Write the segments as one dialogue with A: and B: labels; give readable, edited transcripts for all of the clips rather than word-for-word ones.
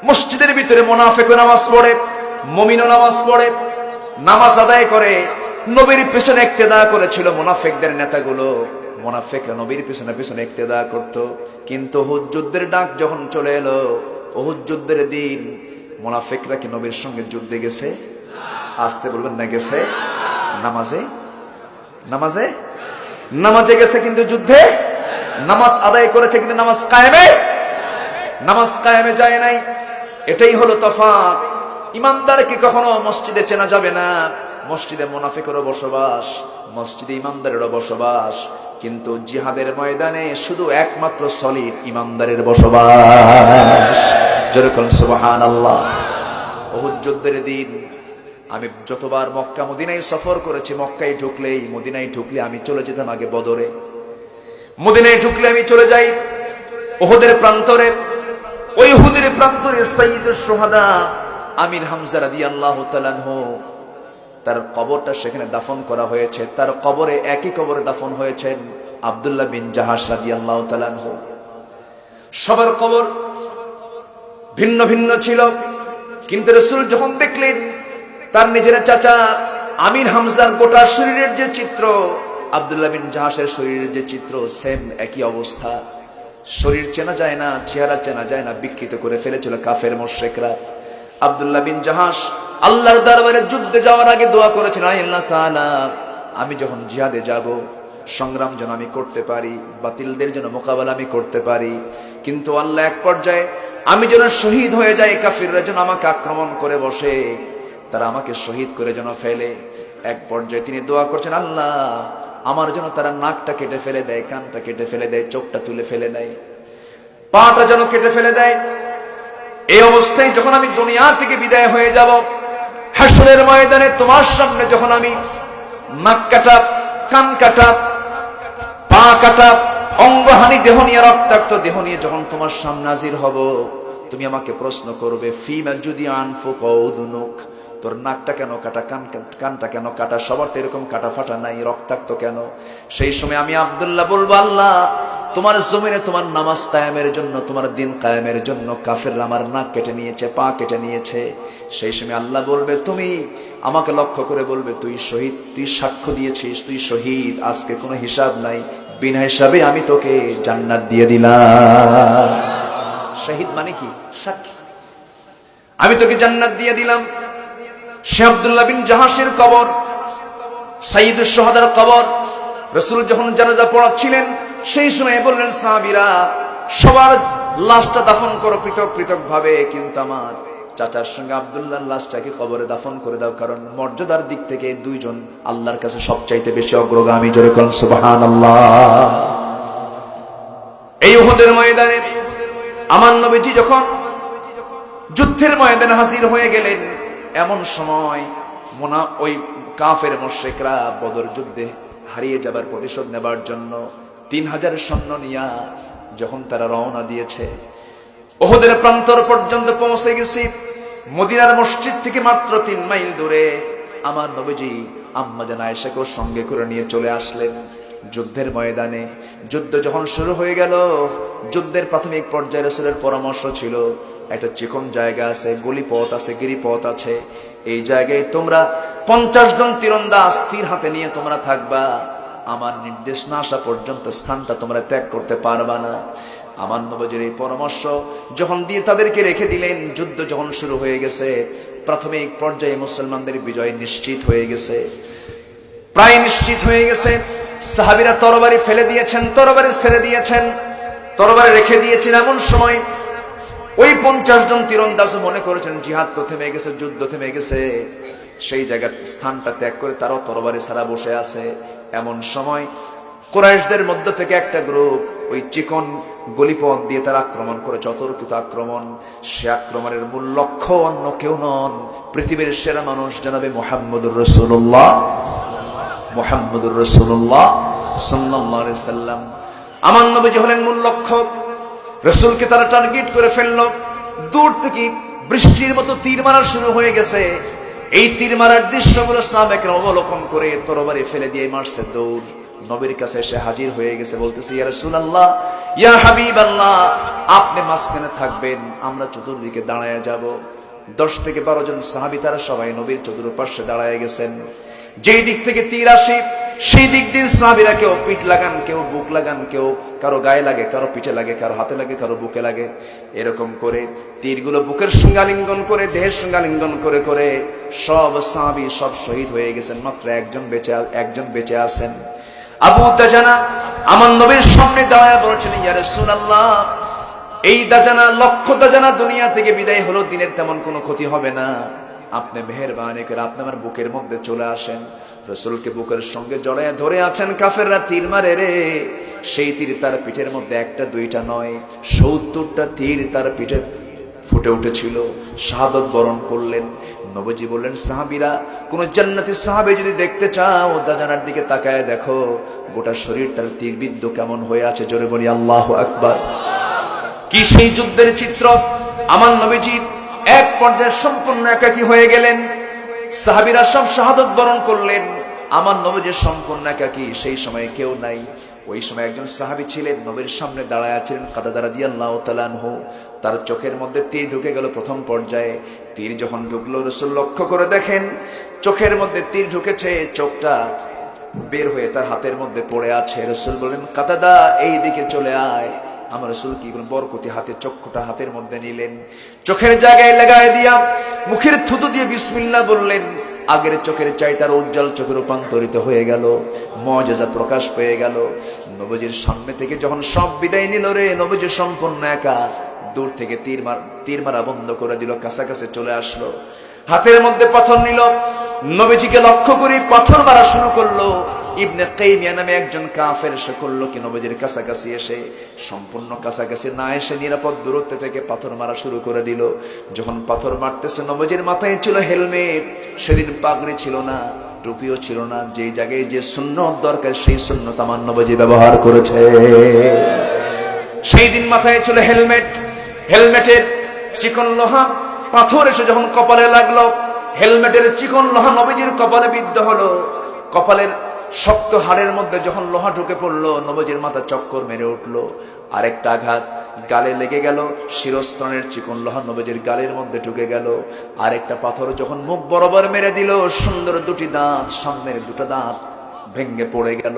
A: মসজিদের ভিতরে মুনাফিকও নামাজ পড়ে, মুমিনও নামাজ পড়ে, নামাজ আদায় করে। নবীর পিছনে ইক্তেদা করেছিল মুনাফিকদের নেতাগুলো, মুনাফিকরা নবীর পিছনে পিছনে ইক্তেদা করত। কিন্তু উহুদ যুদ্ধের ডাক যখন চলে এলো, উহুদ যুদ্ধের দিন মুনাফিকরা কি নবীর সঙ্গে যুদ্ধে গেছে? আসতে বলবেন না গেছে? নামাজে নামাজে নামাজে গেছে, কিন্তু যুদ্ধে নামাজ আদায় করেছে, কিন্তু নামাজ কায়েমে যায় নাই। এটাই হলো তফাৎ। ইমানদারকে কখনো মসজিদে চেনা যাবে না। মসজিদে মুনাফিকেরও বসবাস, মসজিদে ইমানদারেরও বসবাস, কিন্তু জিহাদের ময়দানে শুধু একমাত্র সলিড ইমানদারের বসবাস। যেরকম সুবহানাল্লাহ। উহুদ যুদ্ধের দিন আমি যতবার মক্কা মদিনায় সফর করেছি, মক্কায় ঢুকলে আমি চলে যেতাম আগে বদরে, মদিনায় ঢুকলে আমি চলে যাই উহুদের প্রান্তরে। ওই উহুদের প্রান্তরে সাইয়্যিদুশ শুহাদা আমির হামজা রাদিয়াল্লাহু তাআলা আনহু, তার কবরটা সেখানে দাফন করা হয়েছে। তার কবরে একই কবরে দাফন হয়েছেন আব্দুল্লাহ বিন জাহাশ রাদিয়াল্লাহু তাআলা আনহু। সবার কবর ভিন্ন ভিন্ন ছিল, কিন্তু রাসূল যখন দেখলেন তার নিজের চাচা আমির হামজার গোটা শরীরের যে চিত্র, আব্দুল্লাহ বিন জাহাশের শরীরের যে চিত্র, সেম একই অবস্থা। শরীর চেনা যায় না, চেহারা চেনা যায় না, বিকৃত করে ফেলেছিল কাফের মুশরিকরা। আব্দুল্লাহ বিন জাহাশ আল্লাহর দরবারে যুদ্ধে যাওয়ার আগে দোয়া করেছেন, আল্লাহ তাআলা আমি যখন জিহাদে যাব, সংগ্রাম যেন আমি করতে পারি, বাতিলদের যেন মোকাবেলা আমি করতে পারি। কিন্তু আল্লাহ এক পর্যায়ে আমি যেন শহীদ হয়ে যাই, কাফিররা যেন আমাকে আক্রমণ করে বসে, তারা আমাকে শহীদ করে যেন ফেলে। এক পর্যায়ে তিনি দোয়া করছেন, আল্লাহ আমার যেন তারা নাকটা কেটে ফেলে দেয়, কানটা কেটে ফেলে দেয়, চোখটা তুলে ফেলে দেয়, পাটা যেন কেটে ফেলে দেয়। এই অবস্থায় যখন আমি দুনিয়া থেকে বিদায় হয়ে যাব, হাসরের ময়দানে তোমার সামনে যখন আমি নাক কাটা, কান কাটা, পা কাটা, অঙ্গহানি দেহ নিয়ে, রক্তাক্ত দেহ নিয়ে যখন তোমার সামনে হাজির হব, তুমি আমাকে প্রশ্ন করবে, ফিমা যদি আনফুক উযুনুক, তোর নাকটা কেন কাটা, কানটা কেন কাটা? সবার তো এরকম কাটা ফাটা নাই, রক্তাক্ত কেন? সেই সময় আমি আব্দুল্লাহ বলবো, আল্লাহ তোমার জমিনে তোমার নামাজ কায়েমের জন্য, তোমার দিন কায়েমের জন্য কাফেররা আমার নাক কেটে নিয়েছে, পা কেটে নিয়েছে। সেই সময় আল্লাহ বলবে, তুমি আমাকে লক্ষ্য করে বলবে, তুই শহীদ, তুই সাক্ষ্য দিয়েছিস, তুই শহীদ, আজকে কোনো হিসাব নাই, বিনা হিসাবে আমি তোকে জান্নাত দিয়ে দিলাম। শহীদ মানে কি? সাক্ষী। আমি তোকে জান্নাত দিয়ে দিলাম। সে আব্দুল্লাহ বিন জাহাশের কবর, সাইয়্যিদুশ শুহাদার কবর। রাসূল যখন জানাজা পড়াচ্ছিলেন, সেই সময় বললেন, সাহাবীরা সবার লাশটা দাফন করো পৃথক পৃথক ভাবে, কিন্তু আমার চাচার সঙ্গে আব্দুল্লাহর লাশটাকে কবরে দাফন করে দাও, কারণ মর্যাদার দিক থেকে দুইজন আল্লাহর কাছে সবচাইতে বেশি অগ্রগামী। জোরে বলুন সুবহানাল্লাহ। এই উহুদের ময়দানে আমার নবীজি যখন যুদ্ধের ময়দানে হাজির হয়ে গেলেন, এমন সময় ওই কাফের মুশরিকরা বদর যুদ্ধে হারিয়ে যাবার প্রতিশোধ নেবার জন্য 3000 সৈন্য নিয়ে যখন তারা রওনা দিয়েছে, উহুদের প্রান্তর পর্যন্ত পৌঁছে গেছি। মদিনার মসজিদ থেকে মাত্র 3 মাইল দূরে আমার নবীজি আম্মা জান আয়েশাকে সঙ্গে করে নিয়ে চলে আসলেন যুদ্ধের ময়দানে। যুদ্ধ যখন শুরু হয়ে গেল, যুদ্ধের প্রাথমিক পর্যায়ে রাসূলের পরামর্শ ছিল, একটা চিকন জায়গা আছে, গলিপথ আছে, গিরিপথ আছে, এই জায়গায় তোমরা 50 জন তীরন্দাজ তীর হাতে নিয়ে তোমরা থাকবা, আমার নির্দেশ না আসা পর্যন্ত স্থানটা তোমরা ত্যাগ করতে পারবা না। আমার নবীজির এই পরামর্শ যখন দিয়ে তাদেরকে রেখে দিলেন, যুদ্ধ যখন শুরু হয়ে গেছে, প্রাথমিক পর্যায়ে মুসলমানদের বিজয় নিশ্চিত হয়ে গেছে, প্রায় নিশ্চিত হয়ে গেছে। সাহাবীরা তরবারি ফেলে দিয়েছেন, তরবারি ছেড়ে দিয়েছেন, তরবারি রেখে দিয়েছেন। এমন সময় ওই 50 জন তীরন্দাজ মনে করেছেন জিহাদ তো থেমে গেছে, যুদ্ধ থেমে গেছে, সেই জায়গার স্থানটা ত্যাগ করে তারাও তরবারি ছাড়া বসে আছে। এমন সময় কুরাইশদের মধ্য থেকে একটা গ্রুপ ওই চিকন গলিপথ দিয়ে তারা আক্রমণ করে, চতুর্কৃত আক্রমণ। সে আক্রমণের মূল লক্ষ্য অন্য কেউ নন, পৃথিবীর সেরা মানুষ জনাবে মুহাম্মদুর রাসূলুল্লাহ, মুহাম্মদুর রাসূলুল্লাহ সাল্লাল্লাহু আলাইহি সাল্লাম। আমার নবীজি হলেন মূল লক্ষ্য। রাসূলকে তারা টার্গেট করে ফেললো। দূর থেকে বৃষ্টির মতো তীর মারা শুরু হয়ে গেছে। এই তীর মারার দৃশ্যগুলো সাহাবায়ে কেরাম অবলোকন করে তরবারি ফেলে দিয়ে মারছে দৌড়। নবীর কাছে এসে হাজির হয়ে গেছে, বলতেছে ইয়া রাসূলুল্লাহ, ইয়া হাবিবাল্লাহ, আপনি মাঝখানে থাকবেন, আমরা চতুর্দিকে দাঁড়ায় যাব। 10 থেকে 12 জন সাহাবী তারা সবাই নবীর চতুর্পার্শ্বে দাঁড়ায় গেছেন। যেই দিক থেকে তীর আসে সেই দিক দিয়ে সাহাবীরা কেউ পিঠ লাগান, কেউ বুক লাগান, কেউ কারো গায়ে লাগে, কারো পিঠে লাগে, কারো হাতে লাগে, কারো বুকে লাগে। এরকম করে তীরগুলো বুকের সঙ্গে আলিঙ্গন করে, দেহের সঙ্গে আলিঙ্গন করে করে সব সাহাবী সব শহীদ হয়ে গেছেন। মাত্র একজন বেঁচে আছেন। আবু দাজানা আমার নবীর সামনে দাঁড়ায় বলছেন, ইয়া রাসূলুল্লাহ, এই দাজানা, লক্ষ দাজানা দুনিয়া থেকে বিদায় হলো, দিনের তেমন কোনো ক্ষতি হবে না, আপনি মেহেরবানি করে আপনি আমার বুকের মধ্যে চলে আসেন। রাসূলকে বুকের সঙ্গে জড়ায় ধরে আছেন। কাফেররা তীর মারে রে, সেই তীর তার পিঠের মধ্যে একটা দুইটা নয়, 70টা তীর তার পিঠে ফুটে উঠেছিল। শাহাদত বরণ করলেন। নবীজি বললেন, সাহাবীরা, কোন জান্নাতি সাহাবী যদি দেখতে চাও, দাজানার দিকে তাকায় দেখো, গোটা শরীর তার তীরবিদ্ধ কেমন হয়ে আছে। জোরে বলি আল্লাহু আকবার। কি সেই যুদ্ধের চিত্র! আমার নবীজি এক পর্যায়ে সম্পূর্ণ একাকী হয়ে গেলেন। সাহাবীরা সব শাহাদত বরণ করলেন, আমার নবীজি সম্পূর্ণ একাকী। সেই সময় কেউ নাই। ওই সময় একজন সাহাবী ছিলেন, নবীর সামনে দাঁড়ায় আছেন, কাতাদা রাদিয়াল্লাহু তাআলা আনহু। তার চোখের মধ্যে তীর ঢুকে গেল প্রথম পর্যায়ে। তীর যখন ঢুকলো, রাসূল লক্ষ্য করে দেখেন চোখের মধ্যে তীর ঢুকেছে, চোখটা বের হয়ে তার হাতের মধ্যে পড়ে আছে। রাসূল বলেন, কাতাদা, এই দিকে চলে আয়। আমার রাসূল কি করলেন, বরকতি হাতে চক্ষুটা হাতের মধ্যে নিলেন, চোখের জায়গায় লাগায় দিয়া মুখের থুতু দিয়ে বিসমিল্লাহ বললেন। আগের চোখের চাইতে আরো উজ্জ্বল চোখে রূপান্তরিত হয়ে গেল, মুআজিজা প্রকাশ পেয়ে গেল। নবীজির সামনে থেকে যখন সব বিদায় নিল রে, নবীজি সম্পূর্ণ একা। দূর থেকে তীর মারা বন্ধ করে দিল, কাছাকাছি চলে আসলো, হাতের মধ্যে পাথর নিল, নবীজিকে লক্ষ্য করে পাথর মারা শুরু করলো। ইবনে কাইমিয়া নামে একজন কাফের সে করলো কি, নবীজির কাছাকাছি এসে, সম্পূর্ণ কাছাকাছি না এসে নিরাপদ দূরত্ব থেকে পাথর মারা শুরু করে দিল। যখন পাথর মারতেছে, নবীজির মাথায় ছিল হেলমেট, সেদিন পাগড়ি ছিল না, টুপিও ছিল না। যেই জায়গায় যে সুন্নত দরকার সেই সুন্নত আমার নবীজি ব্যবহার করেছে। সেই দিন মাথায় ছিল হেলমেট, হেলমেটের চিকন লোহা পাথর এসে যখন কপালে লাগলো, হেলমেটের চিকন লোহা নবীজির কপালে বিদ্ধ হলো। কপালের শক্ত হাড়ের মধ্যে যখন লোহা ঢুকে পড়লো, নবীজির মাথা চক্কর মেরে উঠলো। আরেকটা আঘাত গালে লেগে গেল, শিরস্ত্রাণের চিকন লোহা নবীজির গালের মধ্যে ঢুকে গেল। আরেকটা পাথর যখন মুখ বরাবর মেরে দিল, সুন্দর দুটি দাঁত, সামনের দুটো দাঁত ভেঙে পড়ে গেল।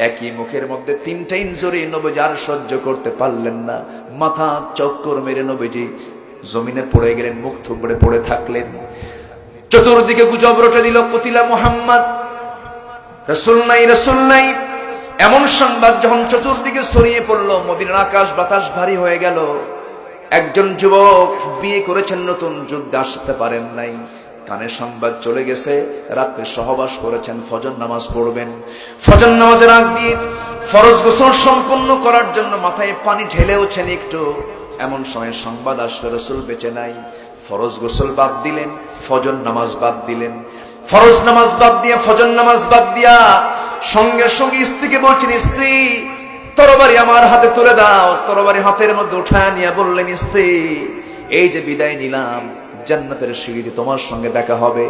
A: একই মুখের মধ্যে 3টা ইনজুরি। নবীজি আর সহ্য করতে পারলেন না, মাথা চক্কর মেরে নবীজি জমিনে পড়ে গেলেন, মুখ থুবড়ে পড়ে থাকলেন। চতুর্দিকে গুজব রটে দিল, কুতিলা মুহাম্মদ, রাসূল নাই, রাসূল নাই। এমন সংবাদ যখন চতুর্দিকে ছড়িয়ে পড়লো, মদিনার আকাশ বাতাস ভারী হয়ে গেল। একজন যুবক বিয়ে করেছেন নতুন, যুদ্ধে আসতে পারেন নাই, কানে সংবাদ চলে গেছে, রাত্রে সহবাস করেছেন, ফজর নামাজ পড়বেন। ফজর নামাজের আগ দিয়ে ফরজ গোসল সম্পন্ন করার জন্য মাথায় পানি ঢেলেওছেন একটু, এমন সময় সংবাদ আসলো রাসূল বেঁচে নাই। ফরজ গোসল বাদ দিলেন, ফজর নামাজ বাদ দিলেন। ফরজ নামাজ বাদ দিয়া, ফজর নামাজ বাদ দিয়া সঙ্গে সঙ্গে স্ত্রীকে বলছেন, স্ত্রী, তরবারি আমার হাতে তুলে দাও। তরবারি হাতের মধ্যে উঠায় নিয়ে বললেন, স্ত্রী, এই যে বিদায় নিলাম, জান্নাতের সিঁড়িতে তোমার সঙ্গে দেখা হবে।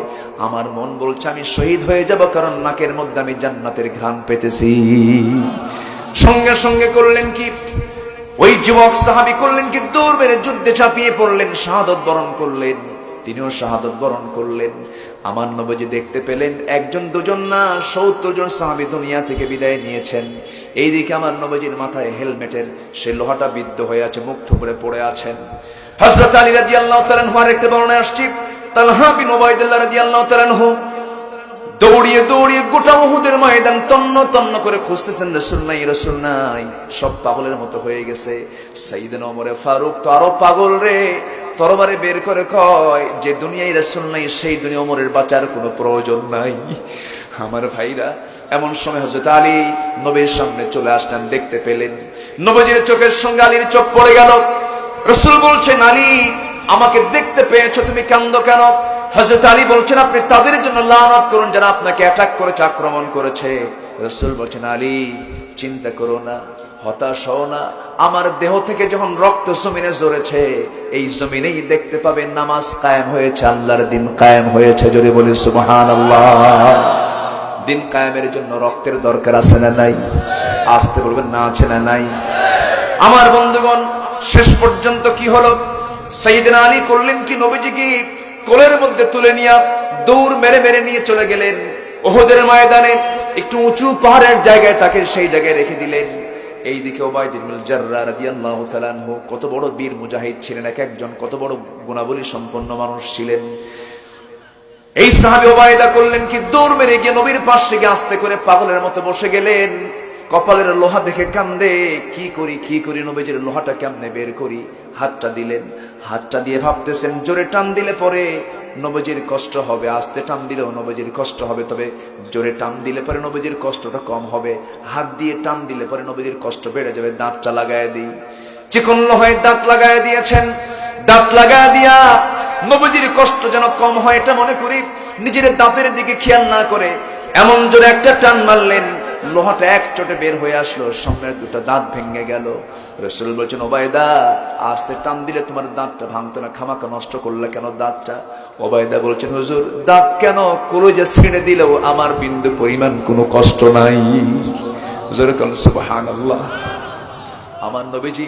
A: আমার মন বলছে আমি শহীদ হয়ে যাব, কারণ নাকের মধ্যে আমি জান্নাতের ঘ্রাণ পেতেছি। সঙ্গে সঙ্গে করলেন কি, ওই যুবক সাহাবী করলেন কি, দৌড় মেরে যুদ্ধে ঝাঁপিয়ে পড়লেন, শাহাদত বরণ করলেন। তিনিও শাহাদত বরণ করলেন। আমার নবীজি দেখতে পেলেন একজন দুজন না, 70 জন সাহাবী দুনিয়া থেকে বিদায় নিয়েছেন। এইদিকে আমার নবীজির মাথায় হেলমেটের সে লোহাটা বিদ্ধ হয়ে আছে, মুখ থুবড়ে পড়ে আছেন। হযরত আলী রাদিয়াল্লাহু তাআলা আনহু আরেকটা বর্ণনায় আসছে, তালহা বিন উবাইদুল্লাহ রাদিয়াল্লাহু তাআলা আনহু দৌড়িয়ে দৌড়িয়ে গোটা উহুদের ময়দান তন্ন তন্ন করে খুঁজতেছেন, রাসূল নাই, রাসূল নাই। সব পাগলের মতো হয়ে গেছে। সাইয়েদনা ওমর ফারুক তো আরো পাগল রে, তরবারি বের করে কয় যে দুনিয়ায় রাসূল নাই, সেই দুনিয়া ওমরের বাঁচার কোনো প্রয়োজন নাই। আমার ভাইরা, এমন সময় হযরত আলী নবীর সামনে চলে আসলেন, দেখতে পেলেন নবীজির চোখের সঙ্গে আলীর চোখ পড়ে গেল। রাসূল বলছেন, আলী, আমাকে দেখতে পেয়েছো, তুমি কান্দো কেন? হযরত আলী বলছেন, আপনি তাদের জন্য লানত করুন যারা আপনাকে অ্যাটাক করেছে, আক্রমণ করেছে। রাসূল বলছেন, আলী, চিন্তা করো না, হতাশ হও না। আমার দেহ থেকে যখন রক্ত জমিনে ঝরেছে, এই জমিনেই দেখতে পাবেন নামাজ কায়েম হয়েছে, আল্লাহর দিন কায়েম হয়েছে। জোরে বলি সুবহানাল্লাহ। দিন কায়েমের জন্য রক্তের দরকার আছে না নাই? আসতে বলবেন না আছে না নাই? আমার বন্ধুগণ, শেষ পর্যন্ত কি হলো? সাইয়েদনা আলী করলেন কি, নবীজিকে কোলের মধ্যে তুলে নিয়ে দৌড় মেরে মেরে নিয়ে চলে গেলেন উহুদের ময়দানে। একটু উঁচু পাহাড়ের জায়গায় তাকে সেই জায়গায় রেখে দিলেন। এইদিকে উবাইদ ইবনুল জাররাহ রাদিয়াল্লাহু তাআলা আনহু কত বড় বীর মুজাহিদ ছিলেন, এক একজন কত বড় গুণাবলী সম্পন্ন মানুষ ছিলেন। এই সাহাবী উবাইদা করলেন কি, দৌড় মেরে গিয়ে নবীর পাশে গিয়ে আস্তে করে পাগলের মতো বসে গেলেন। কপালের লোহা দেখে কান্দে, কি করি কি করি, নবীজির লোহাটা কেমনে বের করি। হাতটা দিলেন, হাতটা দিয়ে ভাবতেছেন জোরে টান দিলে পরে নবীজির কষ্ট হবে, আস্তে টান দিলেও নবীজির কষ্ট হবে, তবে জোরে টান দিলে পরে নবীজির কষ্টটা কম হবে, হাত দিয়ে টান দিলে পরে নবীজির কষ্ট বেড়ে যাবে। দাঁতটা লাগায় দিই। চিকন লোহায় দাঁত লাগায় দিয়েছেন। দাঁত লাগায় দিয়া নবীজির কষ্ট যেন কম হয় এটা মনে করি নিজের দাঁতের দিকে খেয়াল না করে এমন জোরে একটা টান মারলেন, লোহাটা এক চোটে বের হয়ে আসলো, সামনের দুটো দাঁত ভেঙে গেল। রাসূল বলছেন, ওবায়দা আস্তে টান দিলে তোমার দাঁতটা ভাঙতো না, খামাকা নষ্ট করলে কেন দাঁতটা? ওবায়দা বলছেন, হুজুর দাঁত কেন, কলিজা ছিঁড়ে দিলেও আমার বিন্দু পরিমাণ কোনো কষ্ট নাই। জোরে বলেন সুবহানাল্লাহ। আমার নবীজি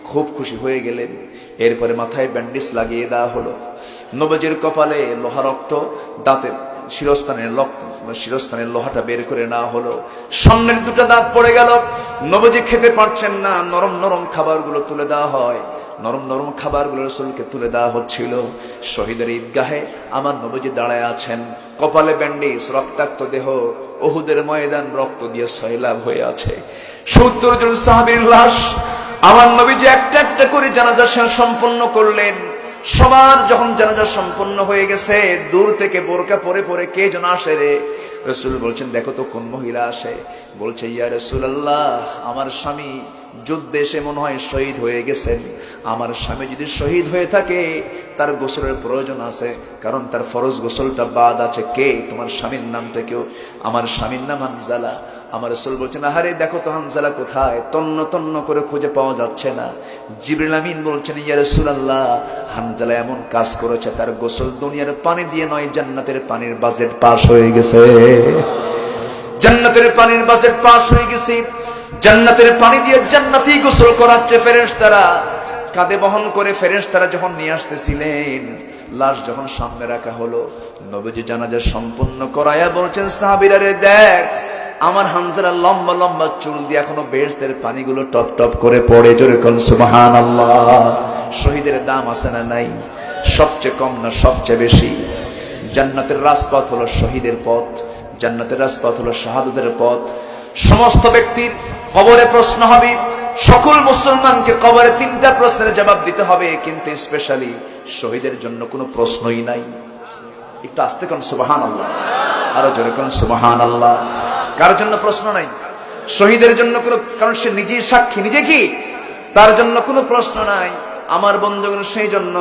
A: খুব খুশি হয়ে গেলেন। এরপরে মাথায় ব্যান্ডেজ লাগিয়ে দেওয়া হলো। নবীজির কপালে লোহা রক্ত, দাঁতে শিরস্থানের লোহাটা বের করে নেওয়া হলো। সামনের দুটো দাঁত পড়ে গেল। নবীজি খেতে পারছেন না, নরম নরম খাবারগুলো তুলে দেওয়া হয়। নরম নরম খাবারগুলো রাসূলকে তুলে দেওয়া হচ্ছিল। শহীদের ঈদগাহে আমার নবীজি দাঁড়ায় আছেন, কপালে ব্যান্ডেজ, রক্তাক্ত দেহ, উহুদের ময়দান রক্ত দিয়ে সয়লাভ হয়ে আছে। ৭০ জন সাহাবীর লাশ আমার নবীজি একটা একটা করে জানাজা সম্পন্ন করলেন। সবার যখন জানাজা সম্পন্ন হয়ে গেছে, দূর থেকে বোরকা পরে পরে কে যেন আসে রে। রাসূল বলছেন, দেখো তো কোন মহিলা আসে। বলছে, ইয়া রাসূলুল্লাহ, আমার স্বামী যুদ্ধে এসে মনে হয় শহীদ হয়ে গেছেন। আমার স্বামী যদি শহীদ হয়ে থাকে তার গোসলের প্রয়োজন আছে, কারণ তার ফরজ গোসলটা বাদ আছে। কে? তোমার স্বামীর নামটা কেউ? আমার স্বামীর নাম হানজালা। আমার রাসূল বলছেন, আহারে দেখো তো হানজালা কোথায়, তন্ন তন্ন করে খুঁজে পাওয়া যাচ্ছে না। জিবরিল আমিন বলছেন, ইয়া রাসূলুল্লাহ, হানজালা এমন কাজ করেছে তার গোসল দুনিয়ার পানি দিয়ে নয়, জান্নাতের পানির বাজেট পাস হয়ে গেছে। জান্নাতের পানির বাজেট পাস হয়ে গেছে। জান্নাতের পানি দিয়ে জান্নাতি গোসল করাচ্ছে ফেরেশতারা। কাঁধে বহন করে ফেরেশতারা যখন নিয়ে আসতেছিলেন, লাশ যখন সামনে রাখা হলো, নবীজি জানাজা সম্পূর্ণ করায়া বলছেন, সাহাবীরা রে দেখ, আমার হানজালা লম্বা লম্বা চুল দিয়ে এখনো বেহেশতের পানিগুলো টপ টপ করে পড়ে। জোরে কোন সুবহানাল্লাহ। শহীদের দাম আছে না নাই? সবচেয়ে কম না সবচেয়ে বেশি? জান্নাতের রাজপথ হলো শহীদের পথ, জান্নাতের রাজপথ হলো শাহাদাতের পথ। সমস্ত ব্যক্তির কবরে প্রশ্ন হবে, সকল মুসলমানকে কবরে 3টা প্রশ্নের জবাব দিতে হবে, কিন্তু স্পেশালি শহীদের জন্য কোনো প্রশ্নই নাই। একটু আস্তে কোন সুবহানাল্লাহ, আরো জোরে কোন সুবহানাল্লাহ। কার জন্য প্রশ্ন নাই? শহীদের জন্য কোনো, কারণ সে নিজেই সাক্ষী, নিজে কি, তার জন্য কোনো প্রশ্ন নাই। আমার বন্ধুগণ, সেই জন্য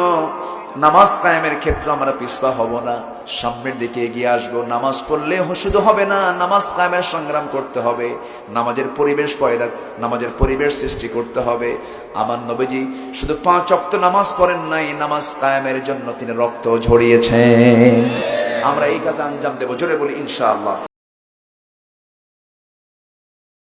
A: নামাজ কায়েমের ক্ষেত্রে আমরা পিছপা হব না, সামনের দিকে এগিয়ে আসবো। নামাজ পড়লে শুধু হবে না, নামাজ কায়েমের সংগ্রাম করতে হবে। নামাজের পরিবেশ সৃষ্টি করতে হবে। আমার নবীজি শুধু 5 ওয়াক্ত নামাজ পড়েন নাই, নামাজ কায়েমের জন্য তিনি রক্ত ঝরিয়েছেন। আমরা এই কাজ আঞ্জাম দেব। জোরে বলি ইনশাআল্লাহ।